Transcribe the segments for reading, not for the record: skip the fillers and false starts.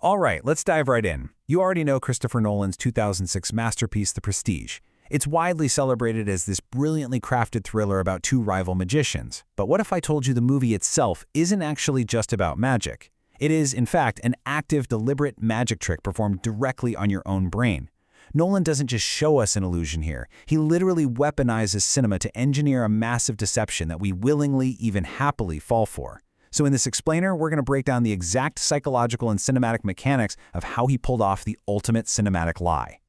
All right, let's dive right in. You already know Christopher Nolan's 2006 masterpiece, The Prestige. It's widely celebrated as this brilliantly crafted thriller about two rival magicians. But what if I told you the movie itself isn't actually just about magic? It is, in fact, an active, deliberate magic trick performed directly on your own brain. Nolan doesn't just show us an illusion here. He literally weaponizes cinema to engineer a massive deception that we willingly, even happily, fall for. So in this explainer, we're going to break down the exact psychological and cinematic mechanics of how he pulled off the ultimate cinematic lie.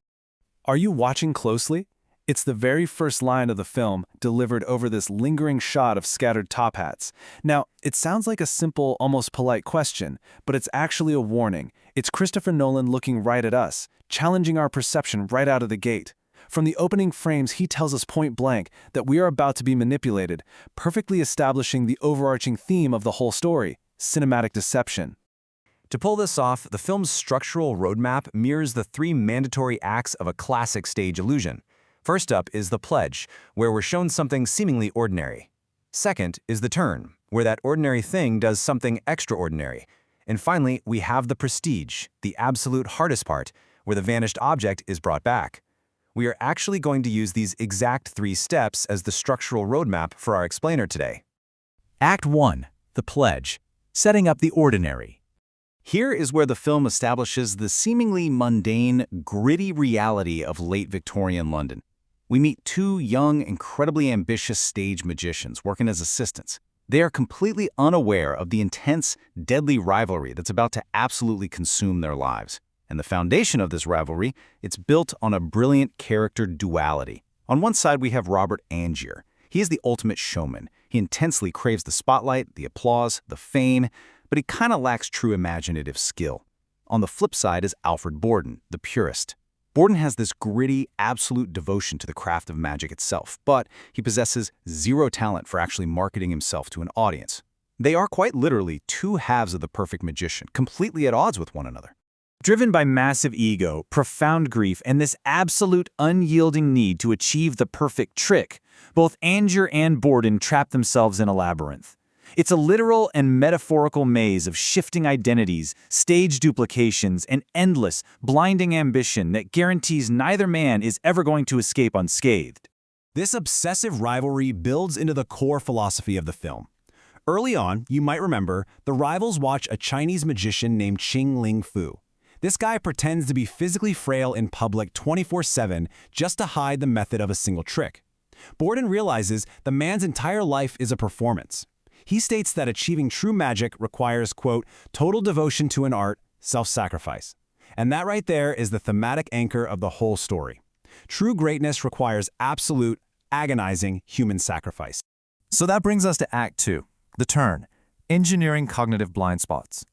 Are you watching closely? It's the very first line of the film, delivered over this lingering shot of scattered top hats. Now, it sounds like a simple, almost polite question, but it's actually a warning. It's Christopher Nolan looking right at us, challenging our perception right out of the gate. From the opening frames, he tells us point blank that we are about to be manipulated, perfectly establishing the overarching theme of the whole story: cinematic deception. To pull this off, the film's structural roadmap mirrors the three mandatory acts of a classic stage illusion. First up is the pledge, where we're shown something seemingly ordinary. Second is the turn, where that ordinary thing does something extraordinary. And finally, we have the prestige, the absolute hardest part, where the vanished object is brought back. We are actually going to use these exact three steps as the structural roadmap for our explainer today. Act 1. The Pledge. Setting up the ordinary. Here is where the film establishes the seemingly mundane, gritty reality of late Victorian London. We meet two young, incredibly ambitious stage magicians working as assistants. They are completely unaware of the intense, deadly rivalry that's about to absolutely consume their lives. And the foundation of this rivalry, it's built on a brilliant character duality. On one side, we have Robert Angier. He is the ultimate showman. He intensely craves the spotlight, the applause, the fame, but he kind of lacks true imaginative skill. On the flip side is Alfred Borden, the purist. Borden has this gritty, absolute devotion to the craft of magic itself, but he possesses zero talent for actually marketing himself to an audience. They are quite literally two halves of the perfect magician, completely at odds with one another. Driven by massive ego, profound grief, and this absolute unyielding need to achieve the perfect trick, both Angier and Borden trap themselves in a labyrinth. It's a literal and metaphorical maze of shifting identities, stage duplications, and endless, blinding ambition that guarantees neither man is ever going to escape unscathed. This obsessive rivalry builds into the core philosophy of the film. Early on, you might remember, the rivals watch a Chinese magician named Qing Ling Fu. This guy pretends to be physically frail in public 24/7 just to hide the method of a single trick. Borden realizes the man's entire life is a performance. He states that achieving true magic requires, quote, total devotion to an art, self-sacrifice. And that right there is the thematic anchor of the whole story. True greatness requires absolute, agonizing human sacrifice. So that brings us to Act 2, the turn, engineering cognitive blind spots.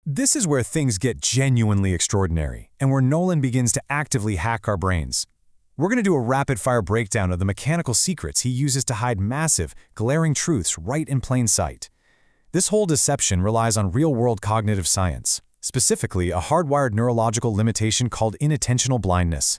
This is where things get genuinely extraordinary, and where Nolan begins to actively hack our brains. We're going to do a rapid-fire breakdown of the mechanical secrets he uses to hide massive, glaring truths right in plain sight. This whole deception relies on real-world cognitive science, specifically a hardwired neurological limitation called inattentional blindness.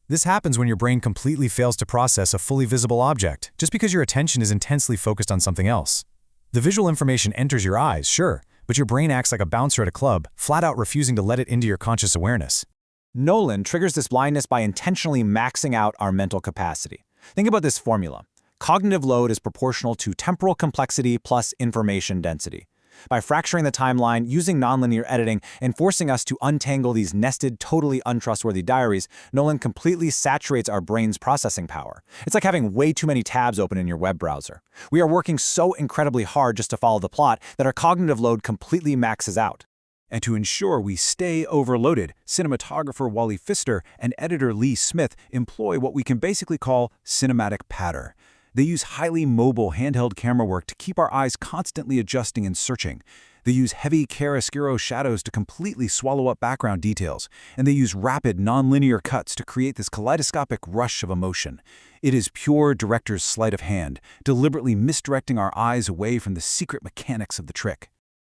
This happens when your brain completely fails to process a fully visible object, just because your attention is intensely focused on something else. The visual information enters your eyes, sure, but your brain acts like a bouncer at a club, flat out refusing to let it into your conscious awareness. Nolan triggers this blindness by intentionally maxing out our mental capacity. Think about this formula. Cognitive load is proportional to temporal complexity plus information density. By fracturing the timeline, using nonlinear editing, and forcing us to untangle these nested, totally untrustworthy diaries, Nolan completely saturates our brain's processing power. It's like having way too many tabs open in your web browser. We are working so incredibly hard just to follow the plot that our cognitive load completely maxes out. And to ensure we stay overloaded, cinematographer Wally Pfister and editor Lee Smith employ what we can basically call cinematic patter. They use highly mobile handheld camera work to keep our eyes constantly adjusting and searching. They use heavy chiaroscuro shadows to completely swallow up background details. And they use rapid, nonlinear cuts to create this kaleidoscopic rush of emotion. It is pure director's sleight of hand, deliberately misdirecting our eyes away from the secret mechanics of the trick.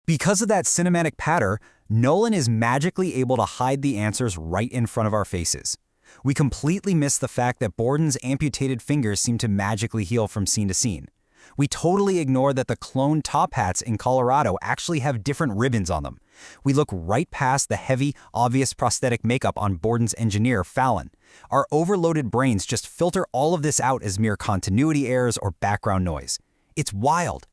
Because of that cinematic patter, Nolan is magically able to hide the answers right in front of our faces. We completely miss the fact that Borden's amputated fingers seem to magically heal from scene to scene. We totally ignore that the clone top hats in Colorado actually have different ribbons on them. We look right past the heavy, obvious prosthetic makeup on Borden's engineer, Fallon. Our overloaded brains just filter all of this out as mere continuity errors or background noise. It's wild.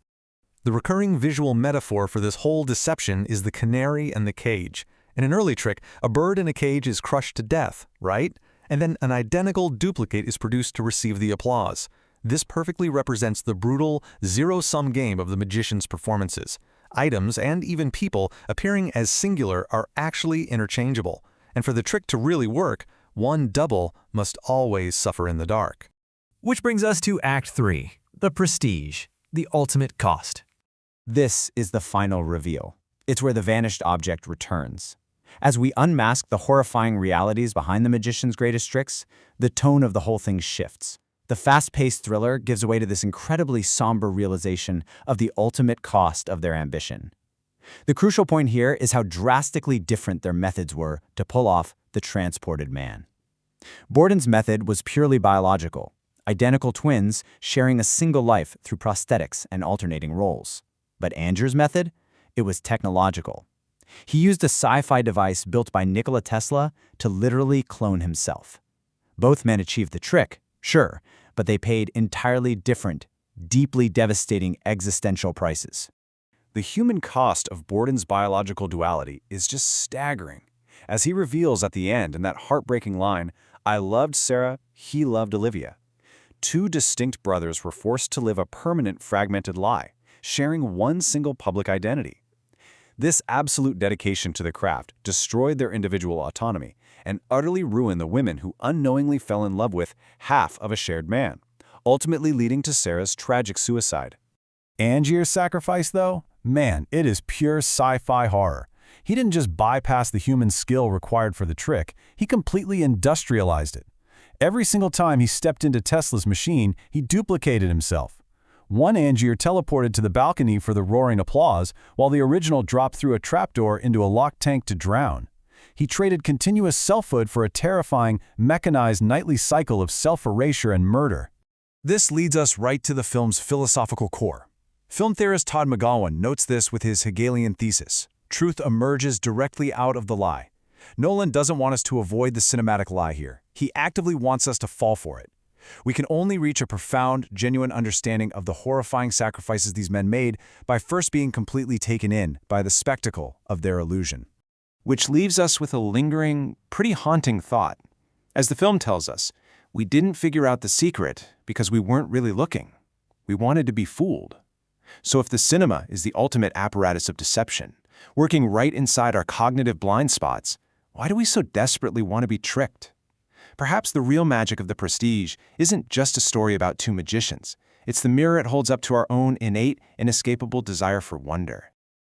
The recurring visual metaphor for this whole deception is the canary and the cage. In an early trick, a bird in a cage is crushed to death, right? And then an identical duplicate is produced to receive the applause. This perfectly represents the brutal, zero-sum game of the magician's performances. Items, and even people, appearing as singular are actually interchangeable. And for the trick to really work, one double must always suffer in the dark. Which brings us to Act 3, the prestige, the ultimate cost. This is the final reveal. It's where the vanished object returns. As we unmask the horrifying realities behind the magician's greatest tricks, the tone of the whole thing shifts. The fast-paced thriller gives way to this incredibly somber realization of the ultimate cost of their ambition. The crucial point here is how drastically different their methods were to pull off the transported man. Borden's method was purely biological, identical twins sharing a single life through prosthetics and alternating roles. But Angier's method? It was technological. He used a sci-fi device built by Nikola Tesla to literally clone himself. Both men achieved the trick, sure, but they paid entirely different, deeply devastating existential prices. The human cost of Borden's biological duality is just staggering. As he reveals at the end in that heartbreaking line, "I loved Sarah, he loved Olivia." Two distinct brothers were forced to live a permanent fragmented lie, sharing one single public identity. This absolute dedication to the craft destroyed their individual autonomy and utterly ruined the women who unknowingly fell in love with half of a shared man, ultimately leading to Sarah's tragic suicide. Angier's sacrifice, though? Man, it is pure sci-fi horror. He didn't just bypass the human skill required for the trick, he completely industrialized it. Every single time he stepped into Tesla's machine, he duplicated himself. One Angier teleported to the balcony for the roaring applause, while the original dropped through a trapdoor into a locked tank to drown. He traded continuous selfhood for a terrifying, mechanized nightly cycle of self-erasure and murder. This leads us right to the film's philosophical core. Film theorist Todd McGowan notes this with his Hegelian thesis: truth emerges directly out of the lie. Nolan doesn't want us to avoid the cinematic lie here. He actively wants us to fall for it. We can only reach a profound, genuine understanding of the horrifying sacrifices these men made by first being completely taken in by the spectacle of their illusion. Which leaves us with a lingering, pretty haunting thought. As the film tells us, we didn't figure out the secret because we weren't really looking. We wanted to be fooled. So if the cinema is the ultimate apparatus of deception, working right inside our cognitive blind spots, why do we so desperately want to be tricked? Perhaps the real magic of The Prestige isn't just a story about two magicians. It's the mirror it holds up to our own innate, inescapable desire for wonder.